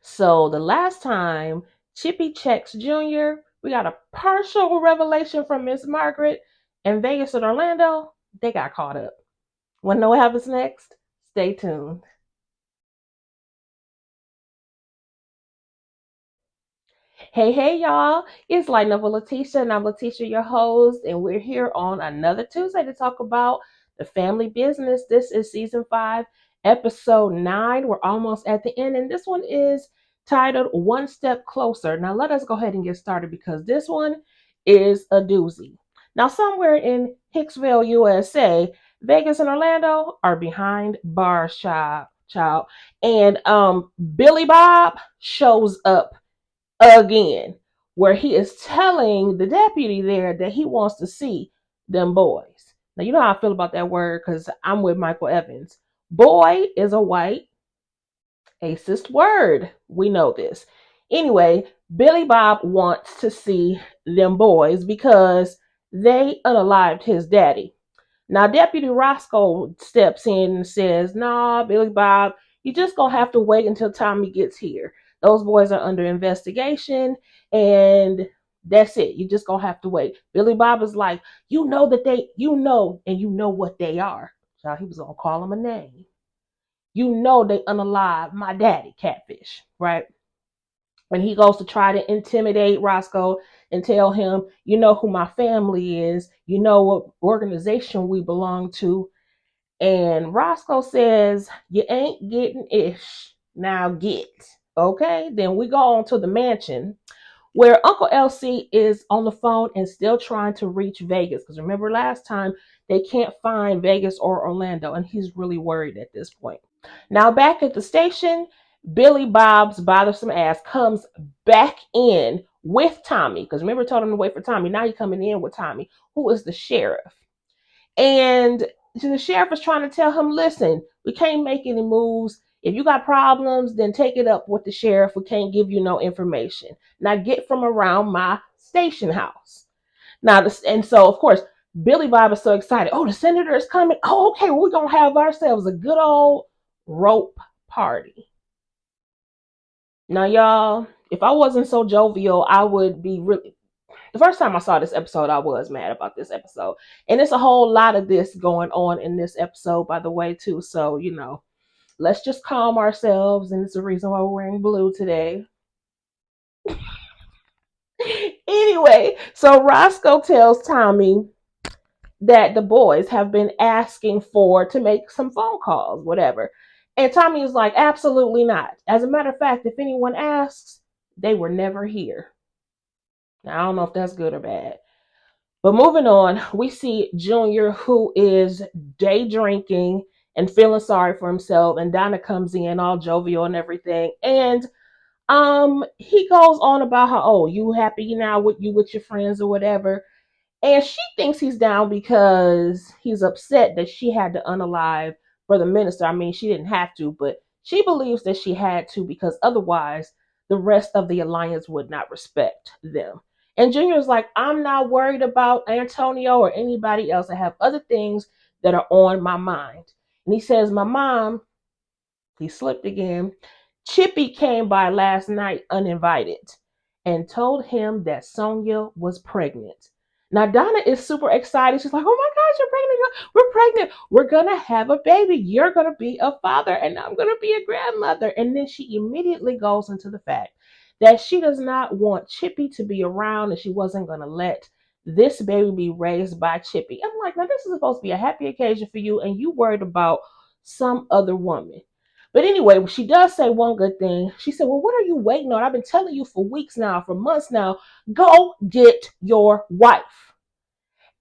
So the last time Chippy checks Junior, we got a partial revelation from Miss Margaret, and Vegas and Orlando, they got caught up. Wanna know what happens next? Stay tuned. Hey, hey, y'all. It's Light Novel Letitia, and I'm Letitia, your host, and we're here on another Tuesday to talk about the family business. This is season 5, episode 9. We're almost at the end, and this one is titled One Step Closer. Now, let us go ahead and get started because this one is a doozy. Now, somewhere in Hicksville, USA, Vegas and Orlando are behind bars, child. And Billy Bob shows up again, where he is telling the deputy there that he wants to see them boys. Now, you know how I feel about that word because I'm with Michael Evans. Boy is a white racist word. We know this. Anyway, Billy Bob wants to see them boys because they unalived his daddy. Now, Deputy Roscoe steps in and says, "Nah, Billy Bob, you just gonna have to wait until Tommy gets here. Those boys are under investigation, and that's it. You just gonna have to wait." Billy Bob is like, "You know that and you know what they are." So he was gonna call him a name. You know they unalive my daddy, Catfish, right? And he goes to try to intimidate Roscoe and tell him, "You know who my family is. You know what organization we belong to." And Roscoe says, "You ain't getting ish. Now get." Okay, then we go on to the mansion where Uncle LC is on the phone and still trying to reach Vegas. Because remember last time, they can't find Vegas or Orlando, and he's really worried at this point. Now, back at the station, Billy Bob's bothersome ass comes back in with Tommy. Because remember, I told him to wait for Tommy. Now he's coming in with Tommy, who is the sheriff. And the sheriff is trying to tell him, "Listen, we can't make any moves. If you got problems, then take it up with the sheriff. We can't give you no information. Now get from around my station house." Now, and so, of course, Billy Bob is so excited. "Oh, the senator is coming. Oh, okay, well, we're going to have ourselves a good old rope party." Now, y'all, if I wasn't so jovial, I would be really. The first time I saw this episode, I was mad about this episode. And there's a whole lot of this going on in this episode, by the way, too. So, let's just calm ourselves. And it's the reason why we're wearing blue today. Anyway, so Roscoe tells Tommy that the boys have been asking for to make some phone calls, whatever. And Tommy is like, "Absolutely not. As a matter of fact, if anyone asks, they were never here." Now, I don't know if that's good or bad. But moving on, we see Junior, who is day drinking and feeling sorry for himself, and Donna comes in all jovial and everything. And he goes on about how, "Oh, you happy now with your friends or whatever." And she thinks he's down because he's upset that she had to unalive for the minister. I mean, she didn't have to, but she believes that she had to because otherwise the rest of the alliance would not respect them. And Junior's like, "I'm not worried about Antonio or anybody else. I have other things that are on my mind." And he says, "My mom," he slipped again, "Chippy came by last night uninvited and told him that Sonia was pregnant." Now Donna is super excited. She's like, "Oh my gosh, you're pregnant. We're pregnant. We're gonna have a baby. You're gonna be a father and I'm gonna be a grandmother." And then she immediately goes into the fact that she does not want Chippy to be around and she wasn't gonna let this baby be raised by Chippy. I'm like, now this is supposed to be a happy occasion for you, and you worried about some other woman. But anyway, she does say one good thing. She said, "Well, what are you waiting on? I've been telling you for weeks now, for months now, go get your wife."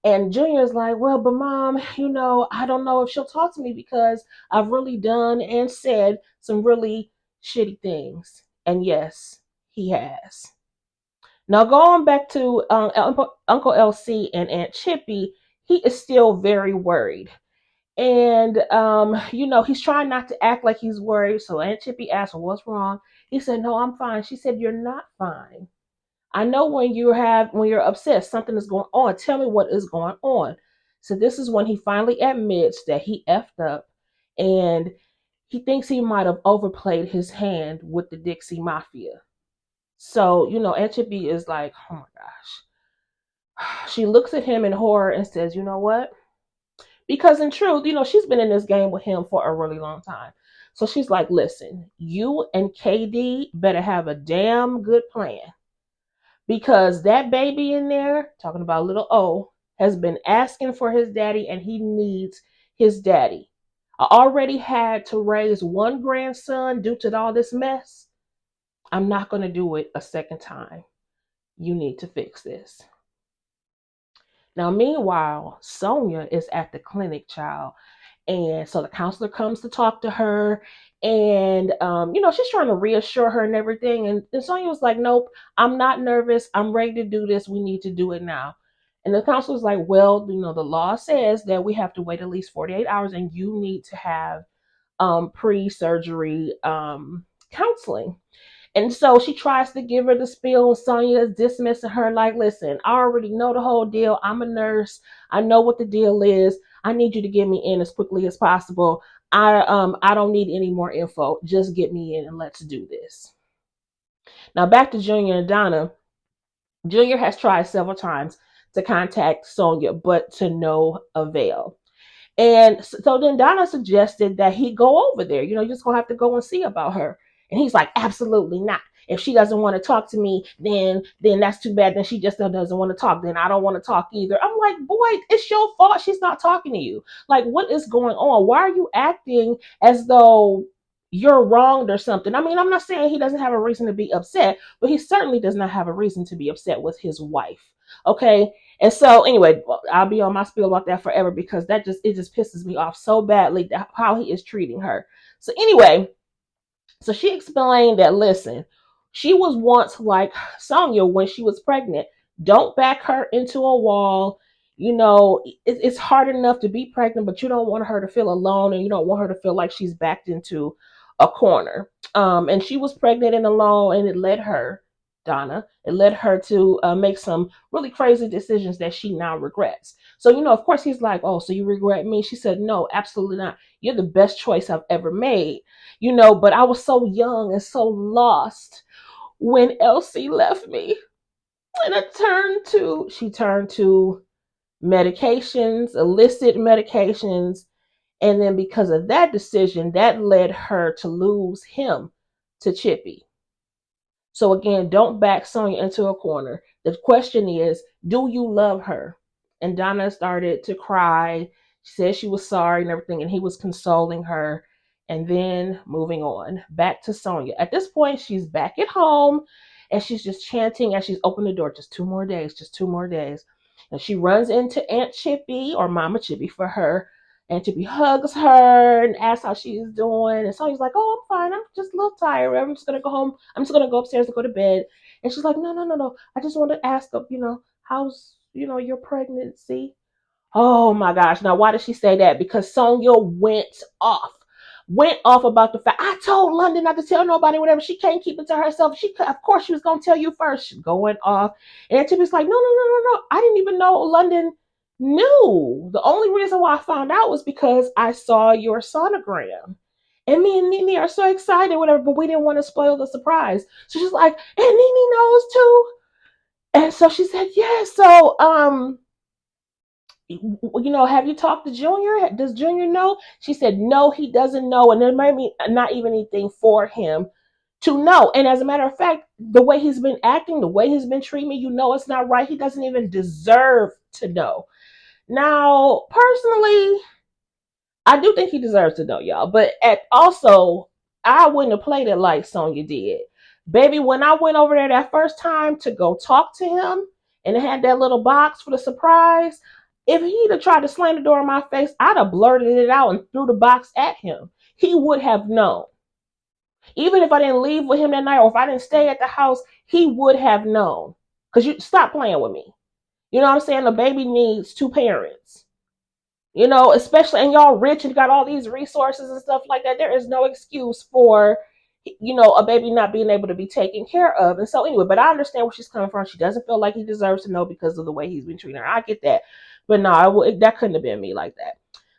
And Junior's like, "Well, but mom, I don't know if she'll talk to me because I've really done and said some really shitty things." And yes, he has. Now, going back to Uncle LC and Aunt Chippy, he is still very worried. And he's trying not to act like he's worried. So Aunt Chippy asked him, "What's wrong?" He said, "No, I'm fine." She said, "You're not fine. I know when you're upset, something is going on. Tell me what is going on." So this is when he finally admits that he effed up, and he thinks he might have overplayed his hand with the Dixie Mafia. So, Aunt Chippy is like, oh my gosh. She looks at him in horror and says, you know what? Because in truth, she's been in this game with him for a really long time. So she's like, listen, you and KD better have a damn good plan. Because that baby in there, talking about little O, has been asking for his daddy and he needs his daddy. I already had to raise one grandson due to all this mess. I'm not going to do it a second time. You need to fix this. Now, meanwhile, Sonia is at the clinic, child. And so the counselor comes to talk to her. And, she's trying to reassure her and everything. And Sonia was like, nope, I'm not nervous. I'm ready to do this. We need to do it now. And the counselor's like, well, the law says that we have to wait at least 48 hours and you need to have pre-surgery counseling. And so she tries to give her the spiel. Sonia is dismissing her like, listen, I already know the whole deal. I'm a nurse. I know what the deal is. I need you to get me in as quickly as possible. I don't need any more info. Just get me in and let's do this. Now back to Junior and Donna. Junior has tried several times to contact Sonia, but to no avail. And so then Donna suggested that he go over there. You're just going to have to go and see about her. And he's like, absolutely not. If she doesn't want to talk to me, then that's too bad. Then she just doesn't want to talk. Then I don't want to talk either. I'm like, boy, it's your fault she's not talking to you. Like, what is going on? Why are you acting as though you're wronged or something? I mean, I'm not saying he doesn't have a reason to be upset, but he certainly does not have a reason to be upset with his wife. Okay. And so anyway, I'll be on my spiel about that forever because it just pisses me off so badly how he is treating her. So anyway, so she explained that, listen, she was once like Sonia when she was pregnant. Don't back her into a wall. It's hard enough to be pregnant, but you don't want her to feel alone and you don't want her to feel like she's backed into a corner. And she was pregnant and alone, and it led her, Donna, it led her to make some really crazy decisions that she now regrets. So, of course, he's like, oh, so you regret me? She said, no, absolutely not. You're the best choice I've ever made. But I was so young and so lost when Elsie left me. And she turned to medications, illicit medications. And then because of that decision, that led her to lose him to Chippy. So again, don't back Sonia into a corner. The question is, do you love her? And Donna started to cry. She said she was sorry and everything, and he was consoling her. And then moving on, back to Sonia. At this point, she's back at home, and she's just chanting as she's opened the door. Just 2 more days, just 2 more days. And she runs into Aunt Chippy, or Mama Chippy for her, and Chippy hugs her and asks how she is doing. And Sonya's like, oh, I'm fine. I'm just a little tired. I'm just going to go home. I'm just going to go upstairs and go to bed. And she's like, no, no, no, no. I just want to ask, how's, your pregnancy? Oh my gosh. Now, why did she say that? Because Sonia went off about the fact, I told London not to tell nobody, whatever. She can't keep it to herself. Of course, she was going to tell you first. She's going off. And Tippy's like, no, no, no, no, no. I didn't even know London knew. The only reason why I found out was because I saw your sonogram. And me and Nene are so excited, whatever, but we didn't want to spoil the surprise. So she's like, and Nene knows too. And so she said, yes. So, have you talked to Junior? Does Junior know? She said, no, he doesn't know. And there might be not even anything for him to know. And as a matter of fact, the way he's been acting, the way he's been treating me, it's not right. He doesn't even deserve to know. Now, personally, I do think he deserves to know, y'all. But also, I wouldn't have played it like Sonya did. Baby, when I went over there that first time to go talk to him and it had that little box for the surprise, if he'd have tried to slam the door in my face, I'd have blurted it out and threw the box at him. He would have known. Even if I didn't leave with him that night or if I didn't stay at the house, he would have known. Because you stop playing with me. You know what I'm saying? The baby needs 2 parents. Especially, and y'all rich and got all these resources and stuff like that. There is no excuse for, a baby not being able to be taken care of. And so anyway, but I understand where she's coming from. She doesn't feel like he deserves to know because of the way he's been treating her. I get that. But no, that couldn't have been me like that.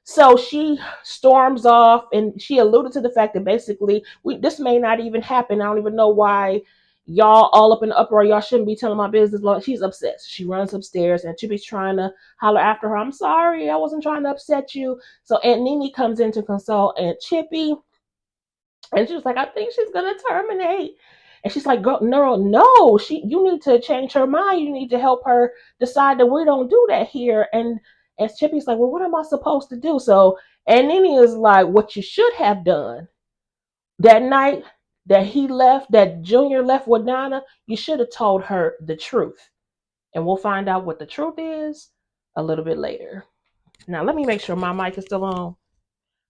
So she storms off, and she alluded to the fact that basically this may not even happen. I don't even know why y'all all up in the uproar. Y'all shouldn't be telling my business. She's upset. She runs upstairs, and Chippy's trying to holler after her. I'm sorry, I wasn't trying to upset you. So Aunt Nene comes in to console Aunt Chippy, and she's like, I think she's gonna terminate. And she's like, girl, no, you need to change her mind. You need to help her decide that we don't do that here. And Chippy's like, well, what am I supposed to do? So, and Nene is like, what you should have done that night that he left, that Junior left with Donna, you should have told her the truth. And we'll find out what the truth is a little bit later. Now, let me make sure my mic is still on,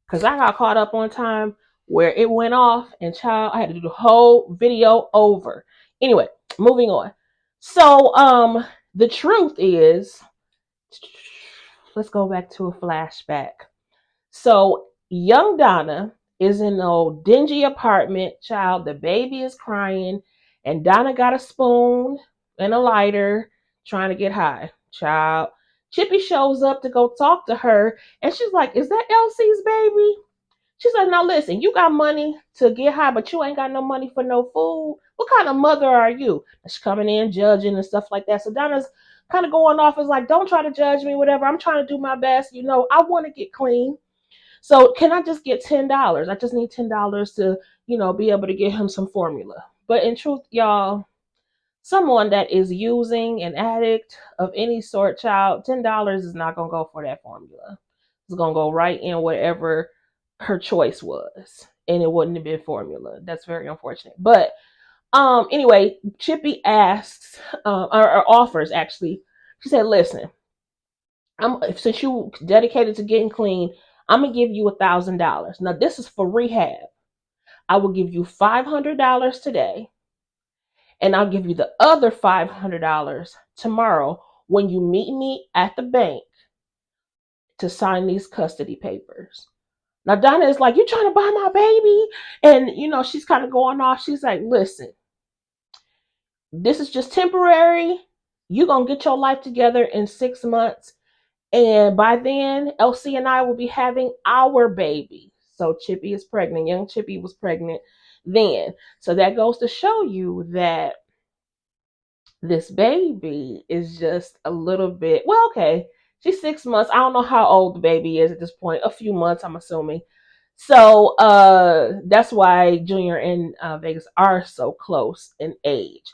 because I got caught up on time where it went off, and child, I had to do the whole video over. Anyway, moving on. So the truth is, let's go back to a flashback. So young Donna is in an old dingy apartment. Child, the baby is crying, and Donna got a spoon and a lighter trying to get high. Child, Chippy shows up to go talk to her, and she's like, is that Elsie's baby? She's like, now listen, you got money to get high, but you ain't got no money for no food. What kind of mother are you? And she's coming in, judging and stuff like that. So Donna's kind of going off as like, don't try to judge me, whatever. I'm trying to do my best. I want to get clean. So can I just get $10? I just need $10 to, be able to get him some formula. But in truth, y'all, someone that is using an addict of any sort, child, $10 is not gonna go for that formula. It's gonna go right in whatever her choice was, and it wouldn't have been formula. That's very unfortunate. But anyway, Chippy asks or offers, actually. She said, listen, since you dedicated to getting clean, I'm gonna give you $1,000. Now this is for rehab. I will give you $500 today, and I'll give you the other $500 tomorrow when you meet me at the bank to sign these custody papers. Now Donna is like, you trying to buy my baby? And she's kind of going off. She's like, listen, this is just temporary. You're gonna get your life together in 6 months. And by then, Elsie and I will be having our baby. So Chippy is pregnant. Young Chippy was pregnant then. So that goes to show you that this baby is just a little bit, well, okay, she's 6 months. I don't know how old the baby is at this point. A few months, I'm assuming. So that's why Junior and Vegas are so close in age.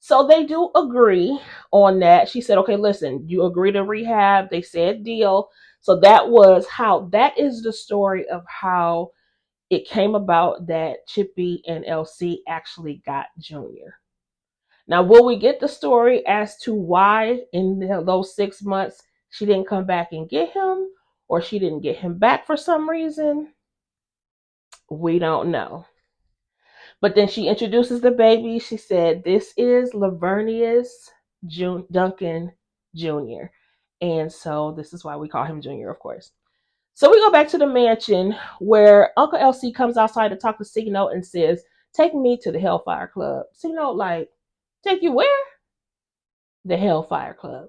So they do agree on that. She said, okay, listen, you agree to rehab. They said deal. So that is the story of how it came about that Chippy and LC actually got Junior. Now, will we get the story as to why in those 6 months she didn't come back and get him, or she didn't get him back for some reason? We don't know. But then she introduces the baby. She said, this is Lavernius Duncan Jr. And so this is why we call him Junior, of course. So we go back to the mansion where Uncle LC comes outside to talk to C-Note and says, take me to the Hellfire Club. C-Note like, take you where? The Hellfire Club.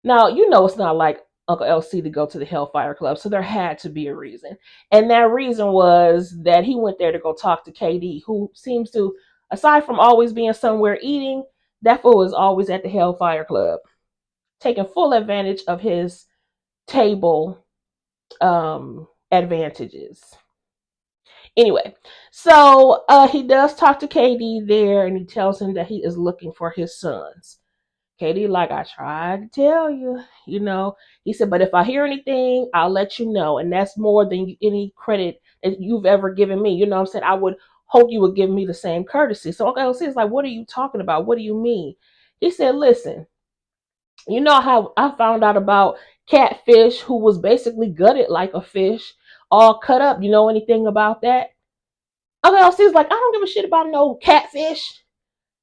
Now, it's not like Uncle LC to go to the Hellfire Club, so there had to be a reason. And that reason was that he went there to go talk to KD, who seems to, aside from always being somewhere eating, that fool is always at the Hellfire Club, taking full advantage of his table advantages. Anyway, so he does talk to KD there, and he tells him that he is looking for his sons. KD like, I tried to tell you, He said, but if I hear anything, I'll let you know. And that's more than any credit that you've ever given me. You know what I'm saying? I would hope you would give me the same courtesy. So Uncle LC is like, what are you talking about? What do you mean? He said, listen, you know how I found out about Catfish, who was basically gutted like a fish, all cut up. You know anything about that? Uncle LC is like, I don't give a shit about no catfish.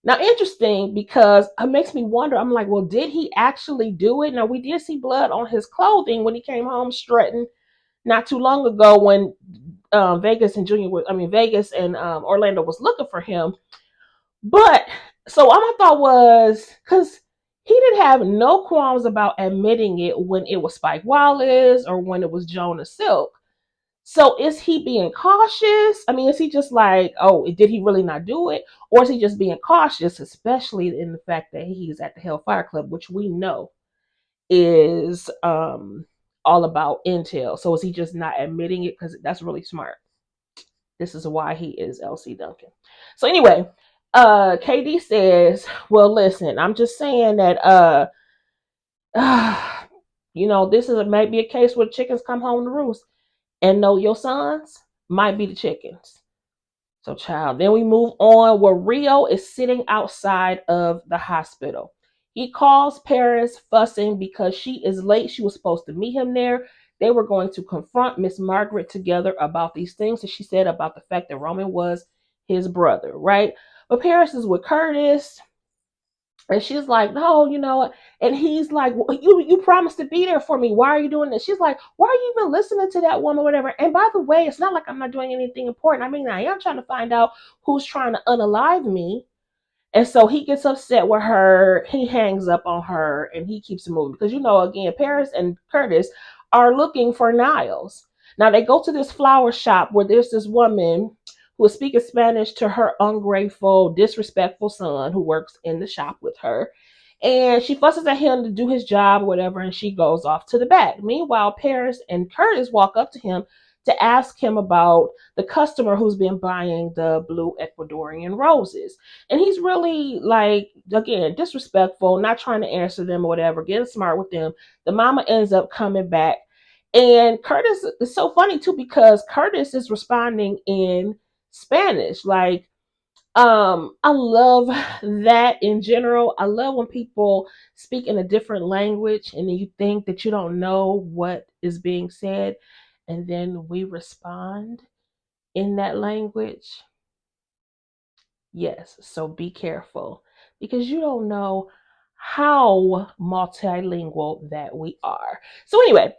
Now, interesting, because it makes me wonder. I'm like, well, did he actually do it? Now, we did see blood on his clothing when he came home strutting not too long ago when Vegas and Orlando was looking for him. But so all my thought was, because He didn't have no qualms about admitting it when it was Spike Wallace or when it was Jonah Silk. So is he being cautious? I mean, is he just like, oh, did he really not do it? Or is he just being cautious, especially in the fact that he's at the Hellfire Club, which we know is all about intel. So is he just not admitting it? Because that's really smart. This is why he is LC Duncan. So anyway, KD says, well, listen, I'm just saying that this is might be a case where chickens come home to roost. And no, your sons might be the chickens. So, child, then we move on where Rio is sitting outside of the hospital. He calls Paris fussing because she is late. She was supposed to meet him there. They were going to confront Miss Margaret together about these things that she said about the fact that Roman was his brother, right? But Paris is with Curtis. And she's like, no, and he's like, well, you promised to be there for me. Why are you doing this? She's like, why are you even listening to that woman, whatever? And by the way, it's not like I'm not doing anything important. I mean, I am trying to find out who's trying to unalive me. And so he gets upset with her. He hangs up on her and he keeps moving because, again, Paris and Curtis are looking for Niles. Now they go to this flower shop where there's this woman who is speaking Spanish to her ungrateful, disrespectful son who works in the shop with her. And she fusses at him to do his job, whatever, and she goes off to the back. Meanwhile, Paris and Curtis walk up to him to ask him about the customer who's been buying the blue Ecuadorian roses. And he's really, like, again, disrespectful, not trying to answer them or whatever, getting smart with them. The mama ends up coming back. And Curtis is so funny too because Curtis is responding in Spanish. Like, I love that in general. I love when people speak in a different language and then you think that you don't know what is being said, and then we respond in that language. Yes, so be careful because you don't know how multilingual that we are. So anyway,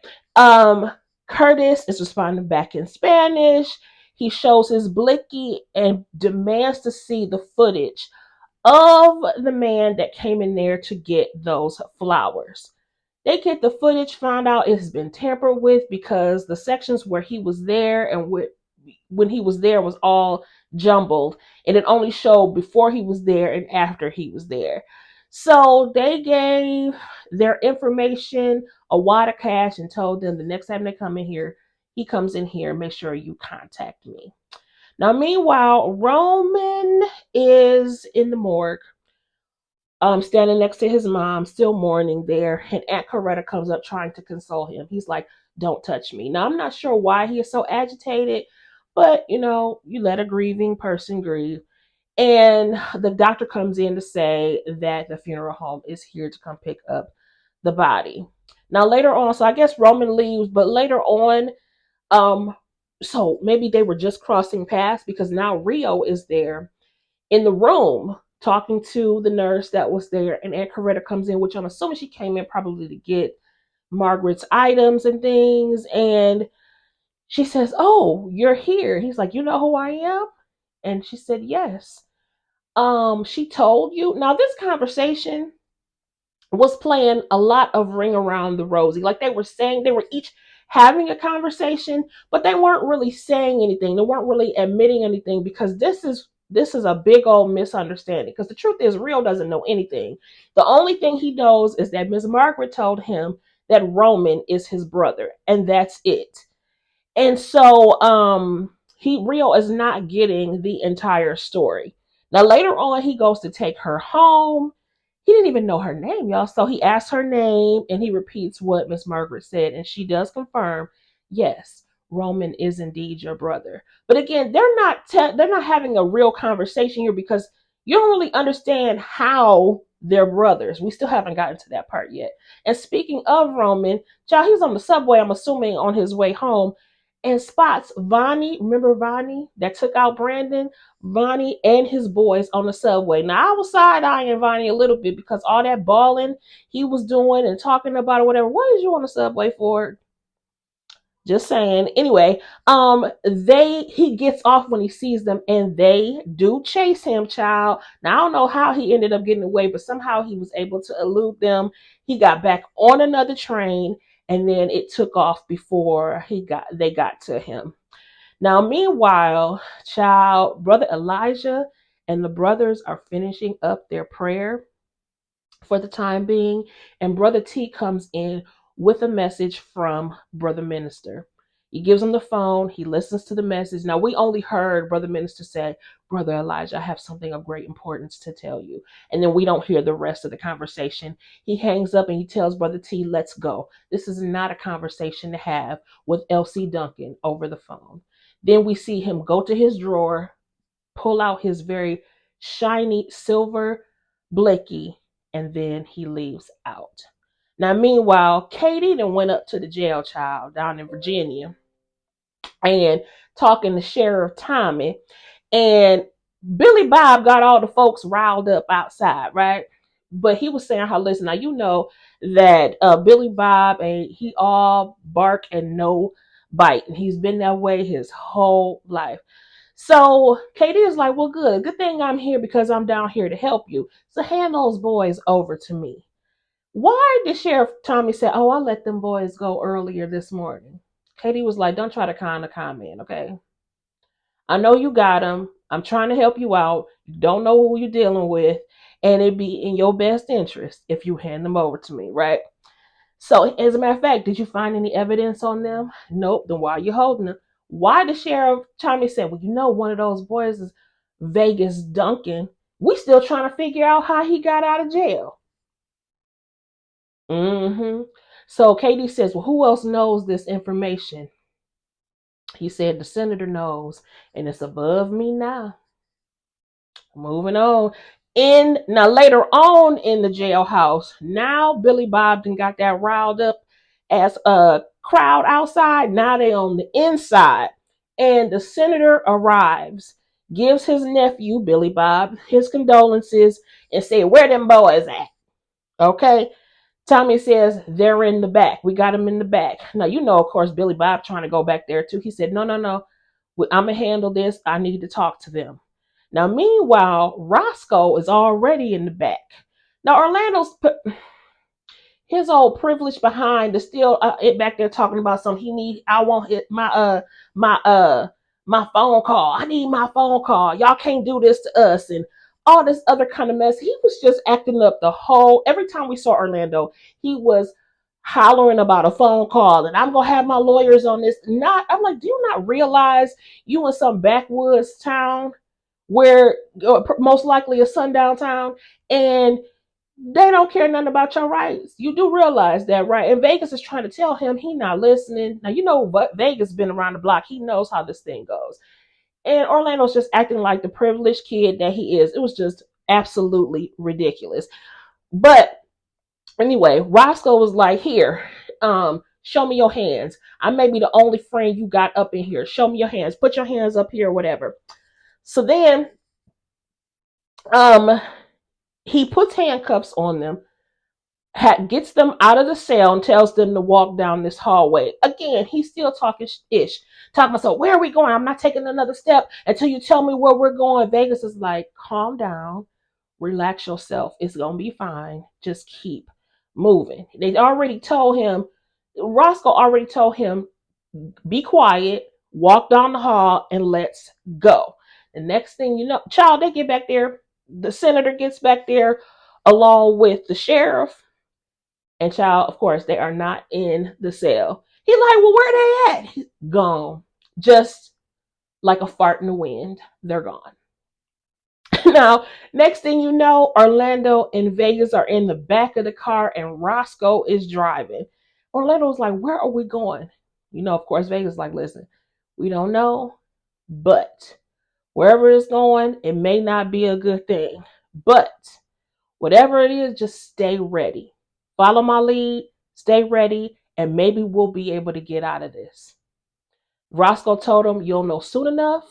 Curtis is responding back in Spanish. He shows his blicky and demands to see the footage of the man that came in there to get those flowers. They get the footage, found out it has been tampered with because the sections where he was there and when he was there was all jumbled, and it only showed before he was there and after he was there. So they gave their information a wad of cash and told them the next time they come in here, he comes in here, make sure you contact me. Now, meanwhile, Roman is in the morgue, standing next to his mom, still mourning there, and Aunt Coretta comes up trying to console him. He's like, don't touch me. Now, I'm not sure why he is so agitated, but you let a grieving person grieve. And the doctor comes in to say that the funeral home is here to come pick up the body. Now, later on, so I guess Roman leaves, but later on, um, so maybe they were just crossing paths because now Rio is there in the room talking to the nurse that was there, and Aunt Coretta comes in, which I'm assuming she came in probably to get Margaret's items and things. And she says, oh, you're here. He's like, you know who I am? And she said, yes. She told you. Now, this conversation was playing a lot of Ring Around the Rosie. Like they were each having a conversation, but they weren't really saying anything. They weren't really admitting anything because this is a big old misunderstanding. Because the truth is, Rio doesn't know anything. The only thing he knows is that Miss Margaret told him that Roman is his brother, and that's it. And so Rio is not getting the entire story. Now later on he goes to take her home. He didn't even know her name, y'all. So he asks her name and he repeats what Miss Margaret said, and she does confirm, yes, Roman is indeed your brother. But again, they're not having a real conversation here because you don't really understand how they're brothers. We still haven't gotten to that part yet. And speaking of Roman, child, he was on the subway, I'm assuming on his way home, and spots Vonnie. Remember Vonnie that took out Brandon? Vonnie and his boys on the subway. Now I was side eyeing Vonnie a little bit because all that bawling he was doing and talking about or whatever. What is you on the subway for? Just saying. Anyway, he gets off when he sees them, and they do chase him, child. Now I don't know how he ended up getting away, but somehow he was able to elude them. He got back on another train, and then it took off before they got to him. Now, meanwhile, child, brother Elijah and the brothers are finishing up their prayer for the time being, and Brother T comes in with a message from Brother Minister. He gives him the phone, he listens to the message. Now, we only heard Brother Minister say, Brother Elijah, I have something of great importance to tell you. And then we don't hear the rest of the conversation. He hangs up and he tells Brother T, let's go. This is not a conversation to have with Elsie Duncan over the phone. Then we see him go to his drawer, pull out his very shiny silver blicky, and then he leaves out. Now, meanwhile, Katie then went up to the jail, child, down in Virginia, and talking to Sheriff Tommy. And Billy Bob got all the folks riled up outside, right? But he was saying how, listen, now you know that Billy Bob, and he all bark and no bite. And he's been that way his whole life. So Katie is like, well, good thing I'm here because I'm down here to help you. So hand those boys over to me. Why did Sheriff Tommy say, oh, I let them boys go earlier this morning? Katie was like, don't try to kind of comment, okay? I know you got them. I'm trying to help you out. You don't know who you're dealing with. And it'd be in your best interest if you hand them over to me, right? So, as a matter of fact, did you find any evidence on them? Nope. Then why are you holding them? Why the Sheriff Tommy said, well, you know, one of those boys is Vegas Duncan. We still trying to figure out how he got out of jail. Mm-hmm. So Katie says, well, who else knows this information? He said, the senator knows, and it's above me now. Moving on. In now later on in the jailhouse, now Billy Bob done got that riled up as a crowd outside. Now they on the inside. And the senator arrives, gives his nephew, Billy Bob, his condolences, and say, where them boys at? Okay. Tommy says, they're in the back. We got them in the back. Now, you know, of course, Billy Bob trying to go back there too. He said, no, no, no. I'm going to handle this. I need to talk to them. Now, meanwhile, Roscoe is already in the back. Now, Orlando's put his old privilege behind is still it back there talking about something he need. I want it, my my phone call. I need my phone call. Y'all can't do this to us and all this other kind of mess. He was just acting up the whole. Every time we saw Orlando, he was hollering about a phone call and I'm gonna have my lawyers on this. Not, I'm like, do you not realize you in some backwoods town where most likely a sundown town, and they don't care nothing about your rights. You do realize that, right? And Vegas is trying to tell him he not listening. Now you know what, Vegas been around the block. He knows how this thing goes. And Orlando's just acting like the privileged kid that he is. It was just absolutely ridiculous. But anyway, Roscoe was like, here, show me your hands. I may be the only friend you got up in here. Show me your hands. Put your hands up here, whatever. So then um he puts handcuffs on them, gets them out of the cell, and tells them to walk down this hallway. Again, he's still talking ish, talking about, so where are we going? I'm not taking another step until you tell me where we're going. Vegas is like, calm down, relax yourself. It's gonna be fine. Just keep moving. They already told him. Roscoe already told him, be quiet, walk down the hall, and let's go. The next thing you know, child, they get back there. The senator gets back there along with the sheriff. And child, of course, they are not in the cell. He's like, well, where they at? He's gone. Just like a fart in the wind. They're gone. Now, next thing you know, Orlando and Vegas are in the back of the car and Roscoe is driving. Orlando's like, where are we going? You know, of course, Vegas is like, listen, we don't know, but wherever it's going, it may not be a good thing. But whatever it is, just stay ready. Follow my lead, stay ready, and maybe we'll be able to get out of this. Roscoe told him, you'll know soon enough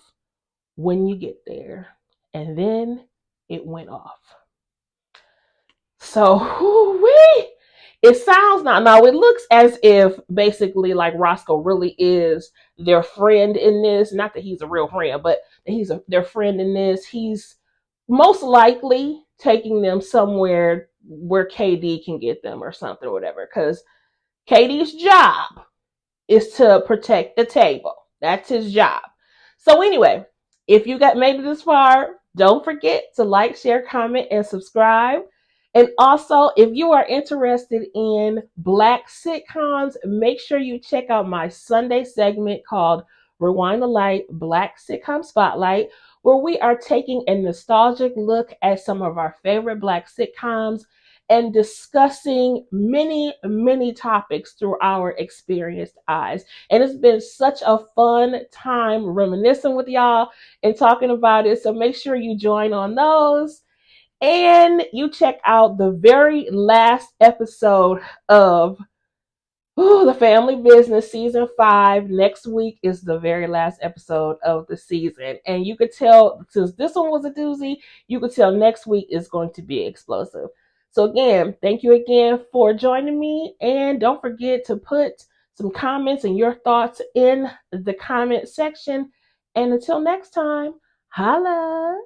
when you get there. And then it went off. So, whoo-wee, It sounds not, no, it looks as if basically like Roscoe really is their friend in this. Not that he's a real friend, but that their friend in this. He's most likely taking them somewhere where KD can get them or something or whatever. Because KD's job is to protect the table. That's his job. So anyway, if you got made it this far, don't forget to like, share, comment, and subscribe. And also, if you are interested in Black sitcoms, make sure you check out my Sunday segment called Rewind the Light Black Sitcom Spotlight, where we are taking a nostalgic look at some of our favorite Black sitcoms and discussing many, many topics through our experienced eyes. And it's been such a fun time reminiscing with y'all and talking about it. So make sure you join on those. And you check out the very last episode of the Family Business season 5. Next week is the very last episode of the season. And you could tell, since this one was a doozy, you could tell next week is going to be explosive. So again, thank you again for joining me. And don't forget to put some comments and your thoughts in the comment section. And until next time, holla.